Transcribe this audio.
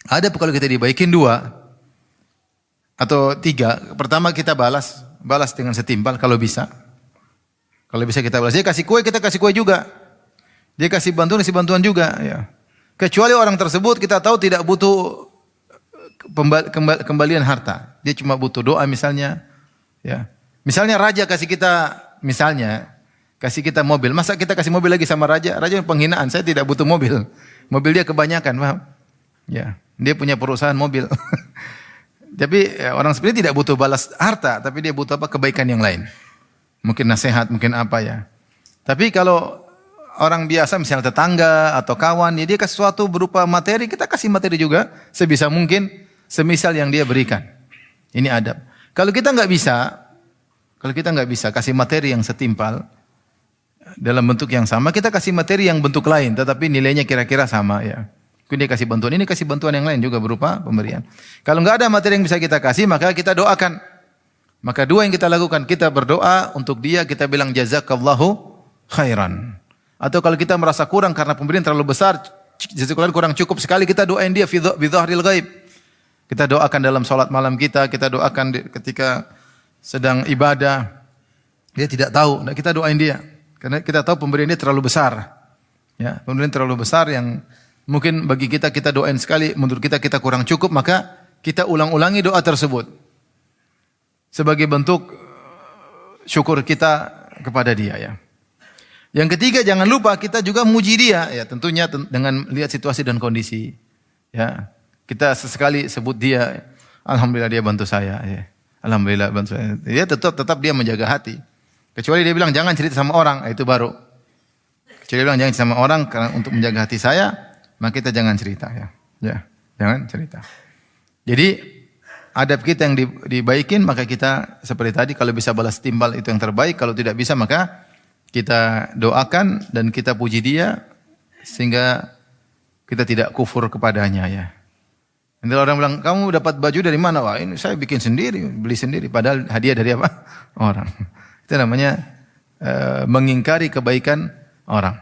Ada kalau kita dibaikin dua atau tiga. Pertama kita balas dengan setimpal kalau bisa. Kalau bisa kita balas. Dia kasih kue, kita kasih kue juga. Dia kasih bantuan juga. Ya. Kecuali orang tersebut kita tahu tidak butuh kembalian harta. Dia cuma butuh doa misalnya. Ya. Misalnya raja kasih kita mobil. Masa kita kasih mobil lagi sama raja? Raja penghinaan. Saya tidak butuh mobil. Mobil dia kebanyakan, paham? Ya, dia punya perusahaan mobil. Tapi orang seperti tidak butuh balas harta, tapi dia butuh apa? Kebaikan yang lain. Mungkin nasihat, mungkin apa ya. Tapi kalau orang biasa misalnya tetangga atau kawan, ya dia kasih sesuatu berupa materi, kita kasih materi juga sebisa mungkin, semisal yang dia berikan. Ini adab. Kalau kita nggak bisa kasih materi yang setimpal dalam bentuk yang sama, kita kasih materi yang bentuk lain, tetapi nilainya kira-kira sama ya. Dia kasih bantuan ini, kasih bantuan yang lain juga berupa pemberian. Kalau nggak ada materi yang bisa kita kasih, maka kita doakan. Maka dua yang kita lakukan, kita berdoa untuk dia, kita bilang jazakallahu khairan. Atau kalau kita merasa kurang karena pemberian terlalu besar, jazakallahu kurang cukup sekali, kita doain dia fi dhahril ghaib. Kita doakan dalam salat malam kita doakan ketika sedang ibadah. Dia tidak tahu, kita doain dia. Karena kita tahu pemberian dia terlalu besar. Ya, pemberian terlalu besar yang mungkin bagi kita doain sekali, menurut kita kurang cukup, maka kita ulang-ulangi doa tersebut. Sebagai bentuk syukur kita kepada dia ya. Yang ketiga, jangan lupa kita juga muji dia ya, tentunya dengan lihat situasi dan kondisi. Ya. Kita sesekali sebut dia, alhamdulillah dia bantu saya ya. Alhamdulillah bantu saya. Dia tetap dia menjaga hati. Kecuali dia bilang jangan cerita sama orang, itu baru. Kecuali dia bilang jangan cerita sama orang karena untuk menjaga hati saya, maka kita jangan cerita ya. Ya, jangan cerita. Jadi adab kita yang dibaikin, maka kita seperti tadi kalau bisa balas timbal itu yang terbaik, kalau tidak bisa maka kita doakan dan kita puji dia sehingga kita tidak kufur kepadanya ya. Nanti orang bilang, kamu dapat baju dari mana? Wah, ini saya bikin sendiri, beli sendiri. Padahal hadiah dari apa? Orang. Itu namanya mengingkari kebaikan orang.